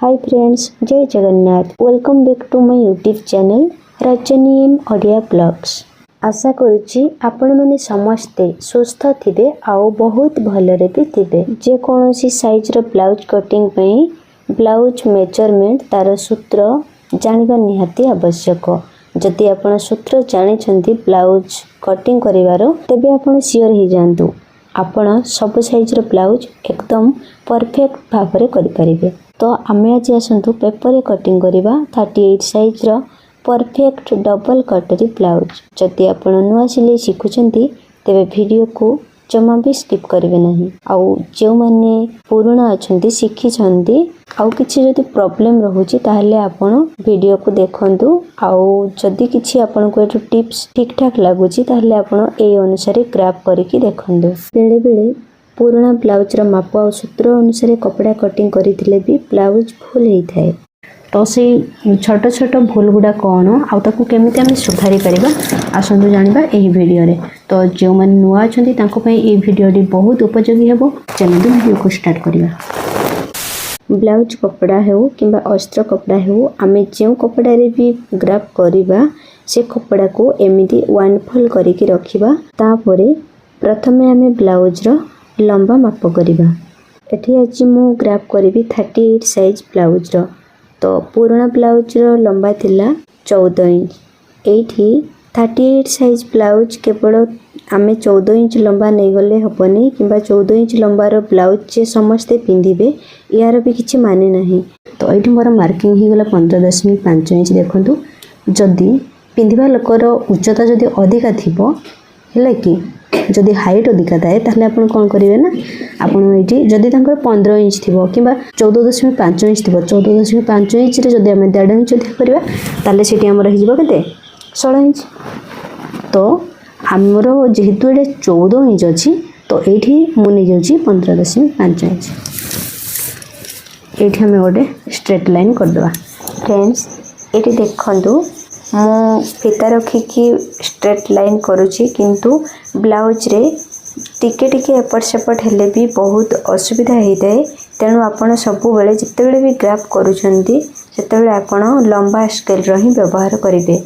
हाय friends, जय Jagannath. Welcome back to my YouTube channel Rajani M Odia blogs. आशा करुच्ची आपण मैंने समस्ते सुस्थ थिबे आउ बहुत भलरे भी थिबे। जे कोनोसी साइज रो ब्लाउज कटिंग पई ब्लाउज मेजरमेंट तार सूत्र जानिबा निहाती आवश्यक। जदि आपण सूत्र जानिछंती ब्लाउज कटिंग करिवारो तेबे आपण सियोर ही जानतु आपण सब साइज रो ब्लाउज एकदम परफेक्ट भाबरे करि परिबे। तो आमे आज आसतु पेपर कटिंग करवा 38 साइज रो परफेक्ट डबल कटरी ब्लाउज। जदि आपण नुआ सिलाई शिखुचंती तेबे वीडियो को जमा भी स्किप करेंगे नहीं। आउ जो माने पुराना अछंती शिखिचंती आउ किछि जदि प्रॉब्लम रहउची ताहले आपण वीडियो को देखंतु। आउ जदि किछि आपण को एटू टिप्स ठीक ठाक लागुची ताहले आपण ए अनुसार ग्राफ करके देखंतु। बेले बेले पुराना ब्लाउज रो माप और सूत्र अनुसार कपड़ा कटिंग करिथिले भी ब्लाउज भूल हेई थाए। तो से छोट छोट भूल गुडा कौन आउ ताकू केमिति हम सुधारी परिबा आसंतु जानिबा एही वीडियो रे। तो जो मन नुआ अछंती तांको पई ए वीडियो डी बहुत उपयोगी हेबो। चलନ୍ତୁ वीडियो को स्टार्ट करिबा। ब्लाउज कपड़ा हेउ किंबा अस्त्र कपड़ा हेउ आमे जे कपड़ा रे भी ग्राफ करिबा से कपड़ा को एमिति वन फोल्ड करके रखिबा। तापरे प्रथमे आमे ब्लाउज रो लंबा माप करिबा। एठी आज मु ग्राफ करिबी 38 साइज ब्लाउज रो। तो पुराना ब्लाउज रो लंबा थिला 14 इंच। एठी 38 साइज ब्लाउज केवल आमे 14 इंच लंबा नहीं गले हबनी किंबा 14 इंच लंबा रो ब्लाउज जे समस्ते पिंधिबे यार भी किछि माने नहीं। तो एठी मोर मार्किंग ही गला 15.5 इंच। देखंतु जदी पिंधिबा लोकर उच्चता जदी अधिका थिबो हेला कि जदि हाइट अधिका थाए ताहले आपण कोन करिवे ना आपण एठी जदि तांकर 15 इंच थिबो किबा 14.5 इंच थिबो 14.5 इंच रे जदि हम 1.5 इंच अधिक करबा ताहले सेठी हमर हि जिवो केते 16 इंच। तो हमरो जेहेतु एटे 14 इंच अछि तो एठी मु नै जाउची 15.5 इंच। एठी हम ओडे स्ट्रेट लाइन कर दवा। फ्रेंड्स एठी देखंतु मु फीता रखिकी स्ट्रेट लाइन करुची किंतु ब्लाउज रे टिके टिके एपट सेपट हेले भी बहुत असुविधा होता है। तेणु आपण सबु बेले जितेबेले भी ग्राफ करूछंती सेतेबेले आपण लंबा स्केल रो ही व्यवहार करिवे।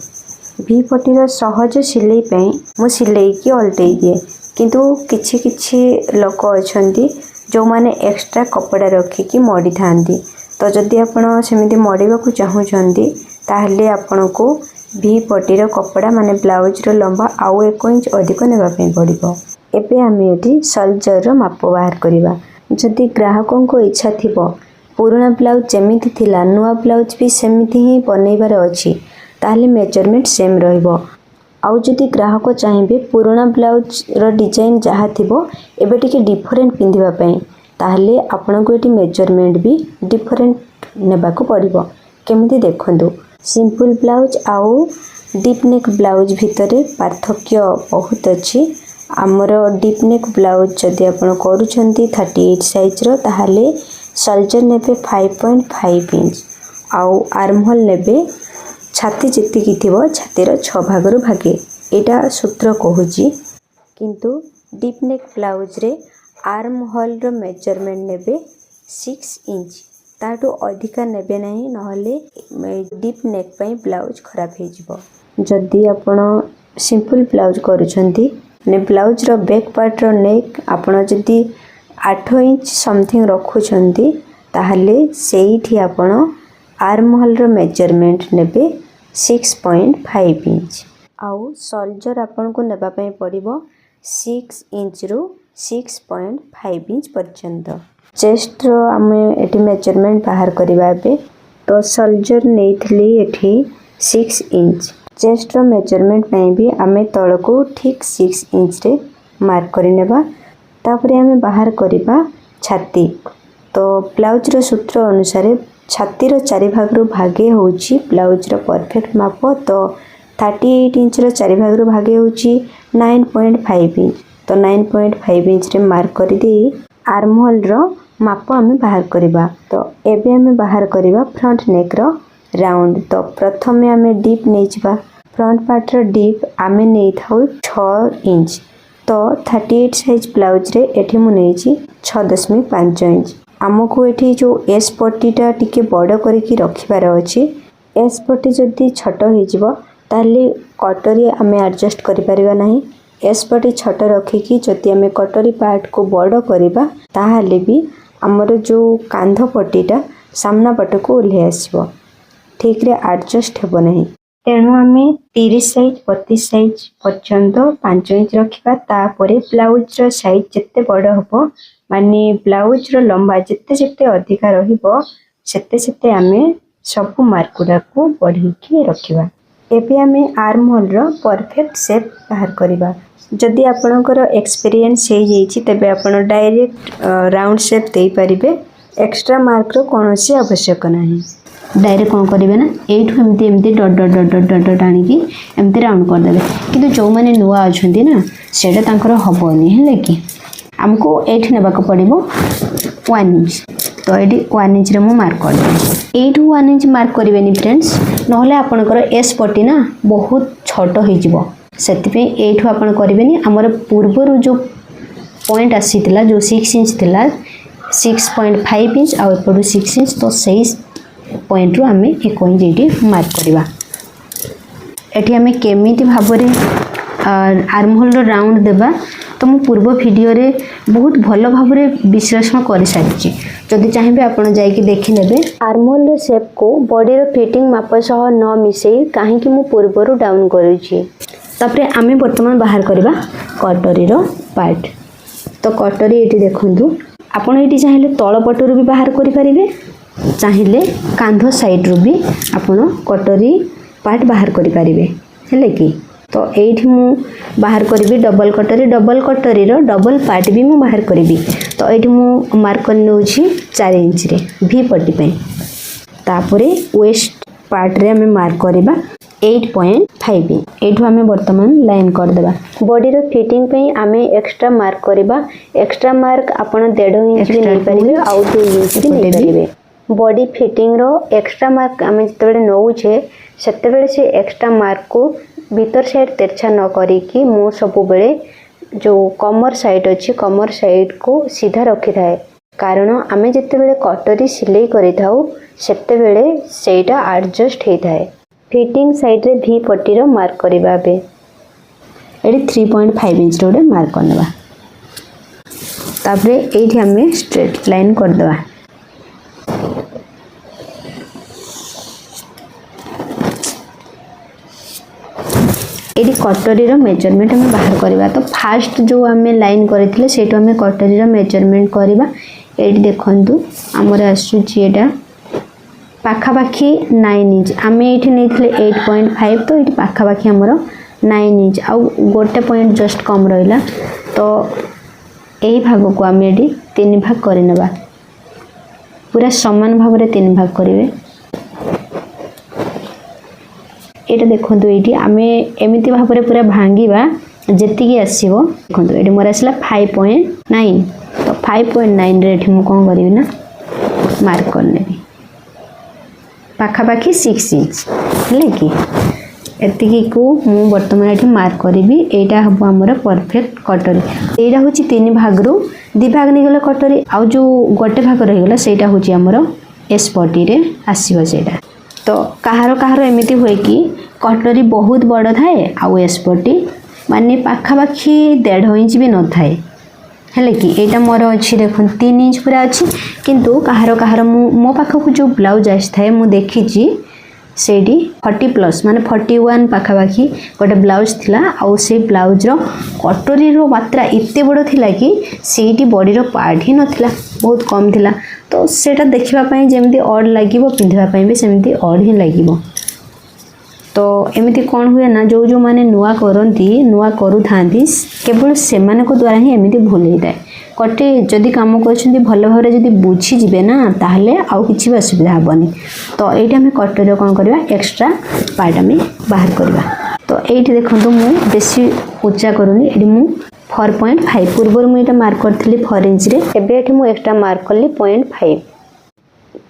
भी पटीर सहज सिलाई पई मु सिलाई की अल्टेई दिए किंतु किछि किछि लोक अछंती जो माने एक्स्ट्रा कपड़ा रखिकी मडी थांती। तो जदि आपण सेमिति मडीबा को चाहुचंती ताहले आपण को भी पटीर कपड़ा माने ब्लाउज रो लंबा आउ 1 इंच अधिक नेबा पई पड़िबो। एबे आमे एठी सल्जर रो माप बाहर करिबा। जदि ग्राहकों को इच्छा थिबो पुराना ब्लाउज जेमिति थिला नुआ ब्लाउज भी सेमिति ही बनेबार अछि ताहले मेजरमेंट सेम रहइबो। आउ जदि ग्राहक चाहिबे पुराना ब्लाउज रो डिजाइन जहा थिबो एबे टिके डिफरेंट पिंधिबा पई ताहले आपण को एठी मेजरमेंट भी डिफरेंट नेबा को पड़िबो। केमिति देखंतु सिंपल ब्लाउज आउ डीप नेक ब्लाउज भितरे पार्थक्य बहुत अछि। आमर डीप नेक ब्लाउज जदि आपण करूछंती 38 साइज रो ताहाले सल्जर नेबे 5.5 इंच आउ आर्म होल नेबे छाती जेति की थिबो छातीर 6 भागरु भागे एटा सूत्र कहूची। किंतु डीप नेक ब्लाउज रे आर्म होल रो मेजरमेंट नेबे 6 इंच ताटू अधिका नेबे नहीं नहले डीप नेक पई ब्लाउज खराब हे जिवो। जदि आपण सिंपल ब्लाउज करूछंती ने ब्लाउज रो बैक पार्ट रो नेक आपण जदि 8 इंच समथिंग रखुछंती ताहले सेइठी आपण आर्म होल रो मेजरमेंट नेबे 6.5 इंच आउ सल्जर आपण को नेबा पई पड़िबो 6 इंच रो 6.5 इंच पर्यंत। चेस्ट रो आमे एठी मेजरमेंट बाहर करिबा बे। तो सल्जर नेइथली एठी 6 इंच। चेस्ट रो मेजरमेंट पई भी आमे तळ को ठीक 6 इंच रे मार्क करि नेबा। तापरे आमे बाहर करिबा छाती। तो ब्लाउज रो सूत्र अनुसार छाती रो 4 भाग रो भागे होची ब्लाउज रो परफेक्ट माप। तो 38 इंच रो 4 भाग रो भागे होची 9.5 इंच। तो 9.5 इंच रे मार्क करि दे आर्म होल रो माप आमे बाहर करिबा। तो एबे आमे बाहर करिबा फ्रंट नेक रो राउंड। तो प्रथमे आमे डीप नै जिबा। फ्रंट पार्ट रो डीप आमे नै थाउ 6 इंच। तो 38 साइज ब्लाउज रे एठी मु नै छी 6.5 इंच। आमको ये जो एस पट्टीटा टिके बड़ करके रखिबार अच्छी एस पट्टी जदि छोट हो ताले कटरी आम एडजस्ट करिपरिबा नहीं। एस पट्टी छोट रखिकी जदि आम कटरी पार्ट को बड़ करवा ताहले भी आमर जो कांध पट्टीटा सामना पट को ओह्लै आसब ठीक रे एडजस्ट हेब नहीं। तेणु आम 30 साइज 32 साइज पर्यंत 5 इंच रखा। तापर ब्लाउज साइज जिते बड़ हम माने ब्लाउज लंबा जिते जिते अधिका रते आम सब मार्क गुड़ा को बढ़ी रखा। एबे आम आर्म होल परफेक्ट शेप बाहर करवा। जदि आपणकर एक्सपीरियंस हो जाइए तेबे आपण डायरेक्ट राउंड शेप दे पारिबे। एक्स्ट्रा मार्क रो कौन सी आवश्यक नहीं। डायरेक्ट कौन करेंगे ना एठू एमती एमती डट डट डट डट डट डट आनिकी एमती राउंड करदे। किंतु जो मैंने नुआ अच्छा ना सेटा तांकर हबनी है कि आमको एठी नेबाक पड़िबो 1 इंच। तो ये 1 इंच रे मु मार्क करदे। एठू 1 इंच मार्क करेंगे फ्रेंड्स नहले आपणकर एस पट्टी ना बहुत छोट हो सेतिपे एठू आपण करेंगे। आमर पूर्वर जो पॉइंट आसीतिला जो 6 इंच थिला 6.5 इंच आ एपटू 6 इंच तो सही पॉइंट रू आम 1 इंच ये मार्क करवा। एठी आम केमी भाव आर्म होल राउंड देबा तो मु पूर्व वीडियो रे बहुत भल भाव विश्लेषण कर सारी। जदि चाहिए आप देखी नेबे आर्म होल शेप को बॉडी रो फिटिंग माप सह न मिसई कहीं मु पूर्वर डाउन करूची। तापरे आम वर्तमान बाहर करवा कटरी रो पार्ट। तो कटरी ये देखंतु आपण ये चाहिए तल पटरू भी बाहर करें चाहिए कांध साइड रू भी आपण कटरी पार्ट बाहर करें है कि। तो ये मु बाहर करी डबल कटरी रो डबल पार्ट भी मु बाहर करी। तो ये मु मार्क कर नौ 4 इंच रे भी पट्टी पे। तापरे वेस्ट पार्ट रे हमें मार्क करवा 8.5 इंच। एठू आम वर्तमान लाइन करदेबा। बॉडी रो फिटिंग पे आम एक्स्ट्रा मार्क करवा। एक्स्ट्रा मार्क आपण 1.5 इंच भी नहीं पारिबे आउ 2 इंच भी नहीं पारिबे। बॉडी फिटिंग रो एक्स्ट्रा मार्क आम जिते नौचे से से एक्स्ट्रा मार्क को भीतर साइड तेरछा न करिकी मु सब बेले जो कमर साइड अच्छी कमर साइड को सीधा रखी थाए। कारण आम जिते कटरी सिलाई करि थाउ सेते बेले सेटा एडजस्ट होता है। फिटिंग साइड रे भी पट्टी रो मार्क करबा। बे एडी 3.5 इंच रो मार्क करनबा। तापरे एठी हमें स्ट्रेट लाइन कर देबा। ये कटरी रो मेजरमेंट हमें बाहर करवा। तो फास्ट जो आम लाइन करते से आम कटरी रो मेजरमेंट करवा। ये देखंतु आमर आसुचा पाखापाखि 9 इंच आम ये नहीं 8.5 तो ये पाखापाखि आमर 9 इंच आउ गोटे पॉइंट जस्ट कम रहा। तो यही भाग को आम ये 3 भाग करनेबा। पूरा समान भाव में 3 भाग करेंगे। ये देखो ये आम एमती भाव में पूरा भांगा जी आसो। देखो ये मोर आसला 5.9 तो 5.9 रे मुझे कौन करी ना मार्क करने पाखापाखि 6 इंच है कि एतिकी को मु वर्तमान ये मार्क करी। यहाँ हम आमर परफेक्ट कटरी। यहाँ हूँ 3 भाग रू 2 भाग नहीं गला कटरी आउ जो गोटे भाग रहीगला सेटा हूँ आमर एस पट्टी रे आसीबो सेटा। तो कहार कहार एमती हुए कि कटरी बहुत बड़ थाए आउ एस पट्टी माने पाखापाखि 1.5 इंच भी न थाए है कि। यहाँ मोर अच्छी देख 3 इंच पूरा अच्छी। किंतु कहार कहार मो पाखक जो ब्लाउज आसी थाए मु देखी से 40+ माने 41 पाखापाखि गोटे ब्लाउज थिला आउ से ब्लाउज रो कटरी रो मात्रा एते बड़ थिला कि सेठी बॉडी रो पार्ट ही नथिला बहुत कम थिला। तो सेटा देखिबा पई जेमती ऑड लागिवो पिंधिबा पई भी सेमती ऑड ही लागिवो। तो एमती कौन हुए ना जो जो माने नुआ करती नुआ करू थांती केवल से द्वारा ही एमती भूल होता है। कटे जदि कम कर भल भाव जदि बुझीजे ना ताहले आउ किसी भी असुविधा हेनी। तो ये आम कटरी कौन करवा एक्स्ट्रा पार्ट आम बाहर करवा। तो ये देखो मु बेसी उच्चा करूनी ये मु 4.5 पूर्व मुझे मार्क करी 4 इंच रे एबे मु एक्स्ट्रा मार्क कली 0.5।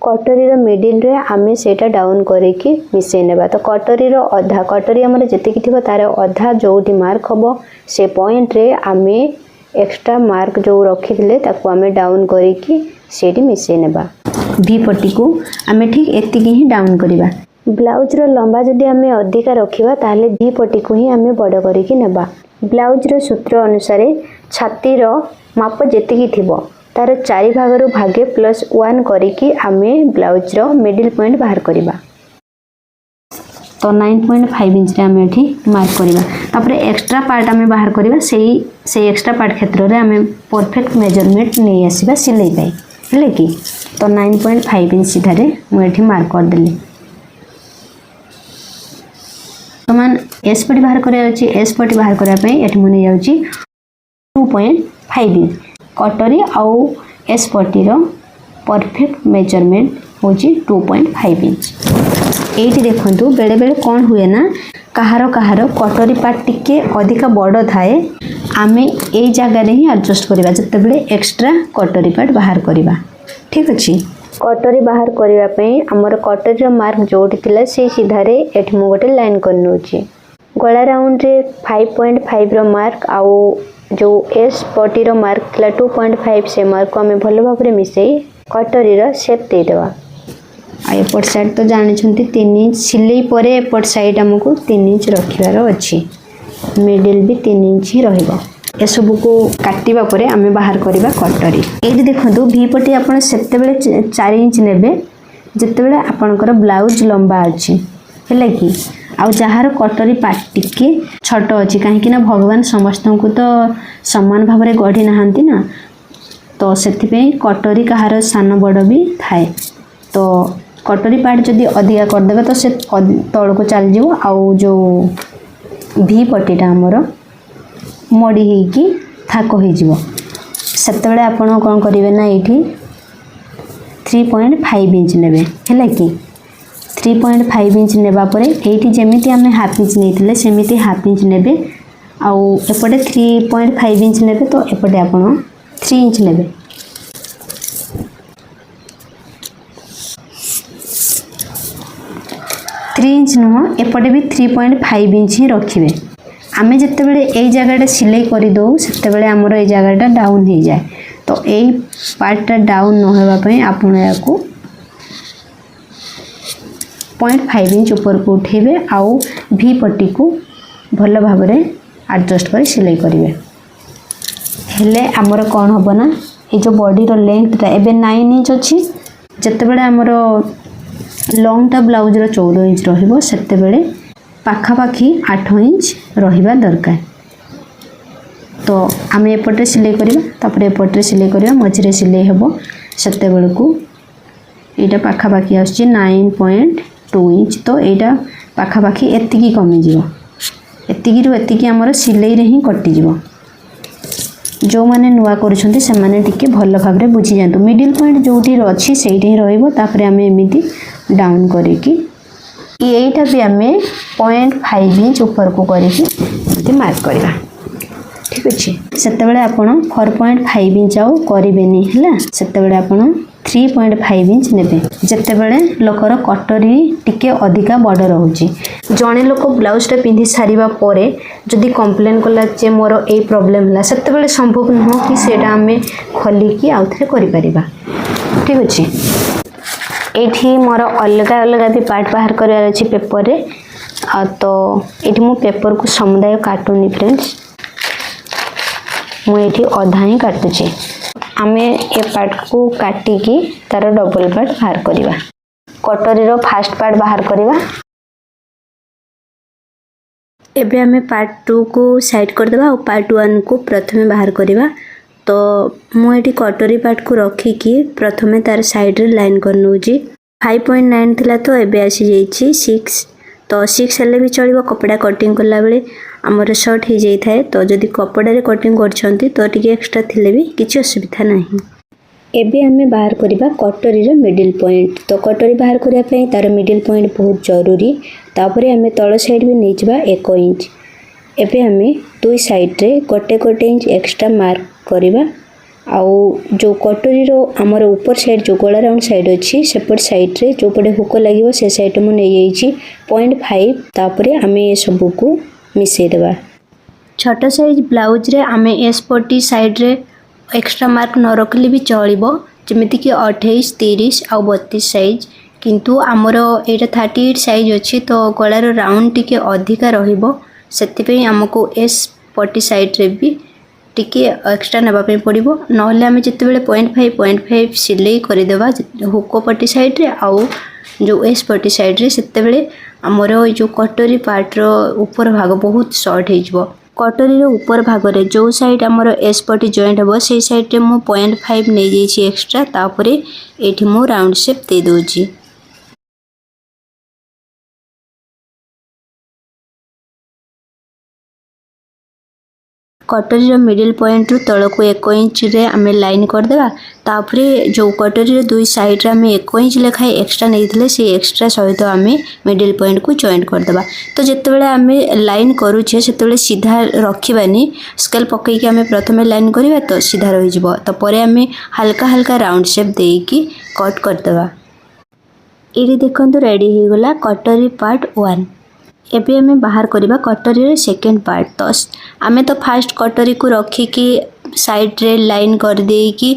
कटरी रो मिडिल रे आमे सेटा डाउन करके मिसई नेबा। तो कटरी रो अधा कटरी हमर जतिकि थिबो तार अधा जोटी मार्क हबो से पॉइंट रे आमे एक्स्ट्रा मार्क जो रखी थिले ताको आमे डाउन करके सेठी मिसई नेबा भी पट्टी को आमे ठीक एतिकी ही डाउन करिबा ब्लाउज रो लंबा जदि आमे अधिका रखिबा ताले भी पट्टी को ही आमे बड़ करिकि नेबा ब्लाउज रो सूत्र अनुसार छाती रो माप जेतिकी थिबो तार 4 भागरु भागे +1 करिकि आमे ब्लाउज रो मिडिल पॉइंट बाहर करिबा तो 9.5 इंच रे आमे एठी मार्क करिबा तापर एक्स्ट्रा पार्ट आमे बाहर करिबा सेही एक्स्ट्रा पार्ट क्षेत्र रे आमे परफेक्ट मेजरमेंट नै आसीबा सिलाई पाई हेले कि तो 9.5 इंच सीधा रे मु एठी मार्क कर देली समान एस पट्टी बाहर करिया अछि एस पट्टी बाहर करिया पई एठी मु नै जाउची 2.5 इंच कटोरी आउ एस पट्टी रो परफेक्ट मेजरमेंट होची 2.5 इंच एठी देखंतु बेले बेले कोन हुए ना कहारो कटोरी पार्ट टिके अधिका बड़ थाए आमे ए जगह रे ही एडजस्ट करिबा जते बेले एक्स्ट्रा कटोरी पार्ट बाहर करिबा ठीक अछि कटोरी बाहर करिया पई हमर कटोरी रो मार्क जोटी थिला से सीधा रे एठी मु गोटे लाइन करनोची गला राउंड रे 5.5 रो मार्क आउ जो एस पट्टी रो मार्क थिला 2.5 से मार्क को हमें भलो भाबरे मिसई कटोरी रो शेप दे देबा आ एपट साइड तो जानि छंती 3 इंच सिलाई परे एपट साइड हमको 3 इंच रखिबार अछि मिडिल भी 3 इंच ही रहइबो ए सब को काटिबा परे हमें बाहर करिबा कटोरी एठी देखंतु भी पट्टी आपण सेते बेले 4 इंच नेबे जते बेले आपनकर ब्लाउज लंबा अछि हेले कि आउ जहार कटोरी पार्ट टिके छोट अछि काहे कि ना भगवान समस्त को तो समान भाबरे गढी नाहंती ना तो सेति पे कटोरी कहार सान बड़ भी थाए तो कटोरी पार्ट जदि अधिका कर देबे तो से तळ को चल जीवो आउ जो भी पट्टीटा हमर मडी हे कि थाको हे जीवो सेते बेले आपण कोन करिवे ना एठी 3.5 इंच नेबे हैला कि 3.5 इंच नेबा परे एठी जेमिति हमें हाफ इंच नेथिले सेमिति हाफ इंच नेबे आउ एपटे 3.5 इंच नेबे तो एपटे आपण 3 इंच नेबे 3 इंच नुह एपटे भी 3.5 इंच ही रखिबे आमे जते बेले ए जगहटा सिलाई करि दो सेते बेले हमर ए जगहटा डाउन हो जाए तो ए पार्टटा डाउन न होबा पई आपण याकू 0.5 इंच ऊपर को उठेबे आउ भी पट्टी को भलो भाबरे एडजस्ट कर सिलाई करिवे हेले हमर कोन होबो ना ए जो बॉडी रो लेंथ एबे 9 इंच अछि जते बेले हमर लॉन्ग टा ब्लाउज रो 14 इंच रहिबो सेते बेले पाखा पाखी 8 इंच रहिबा दरकार तो आमे एपटे सिलाई करिबा तापर एपटे सिलाई करिबा मझरे सिलाई हेबो सेते बेले को एटा पाखा पाखी आछि 9.2 इंच तो एटा पाखा पाखी एतिकी कमी जिवो एतिकी रु एतिकी हमर सिलाई रे ही कटि जिवो जो माने नुवा करूछंती से माने टिके भलो भाबरे बुझी जानतो मिडिल पॉइंट जोटी अछि सेठी ही रहइबो तापर आमे एमिति डाउन करिकि एटा भी आमे 0.5 इंच ऊपर को करिकि एति मार्क करबा ठीक अछि सेते बेले आपण 4.5 इंच आउ करिबेनी हला सेते बेले आपण 3.5 इंच नेबे जते बेले लोकर कटोरी टिके अधिका बड़ रहउची जणे लोक ब्लाउज टा पिंधि सारिबा परे जदि कंप्लेन कला जे मोर ए प्रॉब्लम हला सेते बेले संभव न हो कि सेटा हमें खोली कि आउथरे करि परिबा ठीक अछि एठी मोर अलगा अलगा भी पार्ट बाहर करबार अछि पेपर रे आ तो एठी मु पेपर को समुदाय काटुनी फ्रेंड्स मु एठी अधा ही काटुची आमे ए पार्ट को काटी की तार डबल पार्ट बाहर करिबा कटोरी रो फर्स्ट पार्ट बाहर करिबा एबे हमें पार्ट 2 को साइड कर देबा और पार्ट 1 को प्रथमे बाहर करिबा तो मु एठी कटोरी पार्ट को रखी की प्रथमे तार साइड रे लाइन करनोजी 5.9 थिला तो एबे आसी जाईची 6 तो 6 हेले भी चलिबो कपड़ा कटिंग करला बेले हमर शॉर्ट ही जाई थाए तो जदी कपड़ा रे कटिंग करछंती तो टिके एक्स्ट्रा थिले भी किछि असुविधा नाही एबे हमें बाहर करिबा कटोरी रो मिडिल पॉइंट तो कटोरी बाहर करिया पई तार मिडिल पॉइंट बहुत जरूरी तापरे हमें तळ साइड भी नेचबा 1 इंच एबे हमें दुई साइड रे गोटे इंच एक्स्ट्रा मार्क करिबा आउ जो कटोरी रो हमर ऊपर साइड जो गोला राउंड साइड अछि सेपट साइड रे जो पडे हुक लागिवो से साइड मु नै जाईची 0.5 तापरे हमें ए सब को मिसै देबा छोटा साइज ब्लाउज रे हमें एस पट्टी साइड रे एक्स्ट्रा मार्क न रखले भी चलिबो जमीती कि 28, 30 आउ 32 साइज किंतु आमर एटा 38 साइज अच्छी तो गलार राउंड टिके अधिका रहिबो सेतिपई हमको एस पटी साइड रे भी टिके एक्स्ट्रा नापा पड़ो ना आम जिते 0.5 सिलाई करदेवा हुक पटी साइड रे आउ जो एस पटी साइड रे सेते आमर जो कटोरी पार्टर ऊपर भाग बहुत शॉर्ट हो कटोरी ऊपर भाग रे जो साइड आमर एस पटी जॉइंट हम से साइड रे मु 0.5 नहीं जाइए एक्स्ट्रा तापरे एठी मु राउंड शेप दे दोची। कटोरी मिडिल पॉइंट रु तल को 1 इंच रे आमे लाइन करदेवा तापरे जो कटोरी दुई साइड रे आमे 1 इंच लेखाए एक्स्ट्रा नहीं से एक्स्ट्रा सहित आमे मिडिल पॉइंट को जॉइंट करदेवा। तो जितेबाला आमे लाइन करूछे सेतेबेले सीधा रखिबानी स्केल पकईकी आमे प्रथमे लाइन करिबा तो सीधा रही जिवो तो परे आमे हल्का हल्का राउंड शेप देकी कट करदेवा। एडी देखंतु रेडी हो गला कटोरी पार्ट 1। एबे आमे बाहर करबा कटोरी रे सेकंड पार्ट। तो आमे तो फास्ट कटोरी को रखिकी साइड रे लाइन कर देकी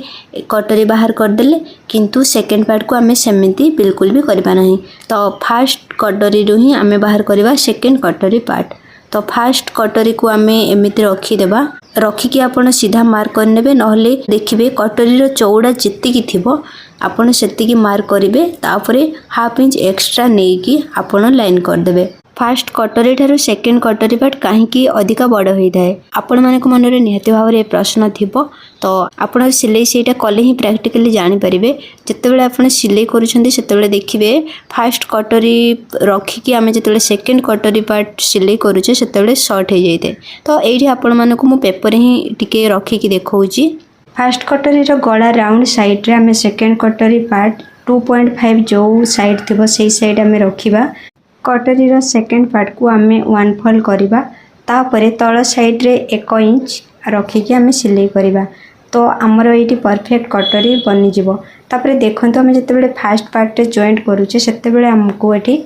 कटोरी बाहर कर देले किंतु सेकंड पार्ट को आमे सेमिति बिल्कुल भी करबा नहीं। तो फास्ट कटोरी रो ही आमे बाहर करबा सेकंड कटोरी पार्ट। तो फास्ट कटोरी को आमे एमिति रखी देबा रखिकी आपण सीधा मार्क कर नेबे नहले देखिबे कटोरी रो चौड़ा जेतिकी थिबो आपण सेतिकी मार्क करिवे तापरे हाफ इंच एक्स्ट्रा नेकी आपण लाइन कर देबे। फास्ट कटोरी ठारू सेकेंड कटोरी पार्ट कहीं अधिका बड़ होता है आपण मानक मन में निहत भाव में प्रश्न थिबो तो आपण सिलाई सेटा कले ही प्रैक्टिकली जानि परिबे। जितेबाला आपण सिलाई करूछंती सेतेबाला देखिबे फास्ट कटोरी रखिकी आमे जितेबाला सेकेंड कटोरी पार्ट सिलाई करूछे सेतेबाला शॉर्ट हो जाइते। तो एठी आपण मानक मु पेपर ही टिके रखिकी देखौची। फास्ट कटोरी रो गला राउंड साइड रे आमे सेकेंड कटोरी पार्ट 2.5 जो साइड थिबो सेही साइड आमे रखिबा। कटोरी रो सेकेंड पार्ट को आमे 1 फोल्ड करिबा तापरे तळ साइड रे 1 इंच रखिकी आमे सिलाई करिबा। तो आमर एटी परफेक्ट कटोरी बनी जिवो। तापरे देखंतु आमे जतेबेले फास्ट पार्ट रे जॉइंट करूचे सेतेबेले हमको एटी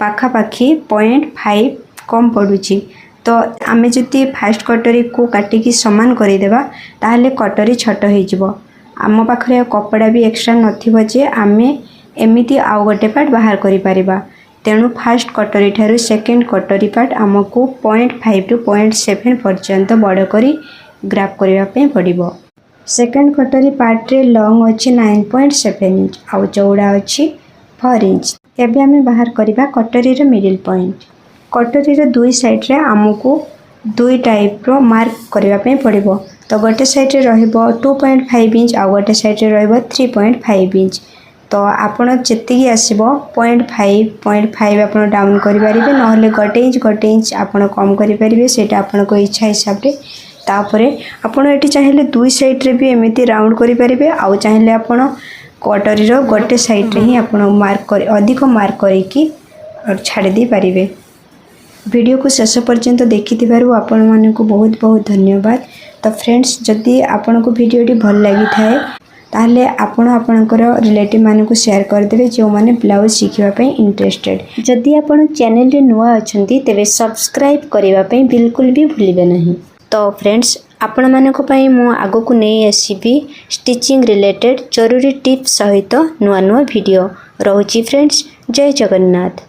पाखा पाखी 0.5 कम पडुची। तो आमे जति फास्ट कटोरी को काटिकी समान करि देबा ताहले कटोरी छोट हो जिवो। आम पाखरे कपड़ा भी एक्स्ट्रा नथिबो जे आमे एमिति आउ गोटे पार्ट बाहर करि परिबा। तेणु फास्ट कटोरी ठारू सेकेंड कटोरी पार्ट आमको 0.5 टू 0.7 पर्यंत बड़ करी ग्राफ करबा पे पड़िबो। सेकेंड कटोरी पार्ट रे लॉन्ग अछि 9.7 इंच आउ चौड़ा अछि 4 इंच। एबे आमे बाहर करबा कटोरी रे मिडिल पॉइंट। कटोरी रे दुई साइड रे आमको दुई टाइप रो मार्क करबा पे पड़िबो। तो गोटे साइड रे रहइबो 2.5 इंच आउ गोटे साइड रे रहइबो 3.5 इंच। तो आपण जेतिकी आसीबो 0.5 आपण डाउन करि परिबे नहले गोटे इंच आपण कम करि परिबे सेटा आपण को इच्छा हिसाब रे। तापरे आपण एठी चाहिले दुई साइड रे भी एमिति राउंड करि परिबे आउ चाहिले आपण कटोरी रो गोटे साइड रे ही आपण मार्क कर अधिक मार्क करिकी छाड़ दी परिबे। वीडियो को शेष पर्यंत देखिथिबारु आपण मानकु बहुत बहुत धन्यवाद। तो फ्रेंड्स जदि आपण को वीडियोटी भल लागि थाए ताहले आपण आपणकर रिलेटिव मानकु शेयर कर देबे जो माने ब्लाउज शिखिबा पई इंटरेस्टेड। जदि आपण चैनल रे नुआ अछंती तेबे सब्सक्राइब करिबा पई बिल्कुल भी भूलिबे नहीं। तो फ्रेंड्स आपण मानक पई मु आगो को नै आसीबी स्टिचिंग रिलेटेड जरूरी टिप्स सहित नुआ नुआ वीडियो रहउची। फ्रेंड्स जय जगन्नाथ।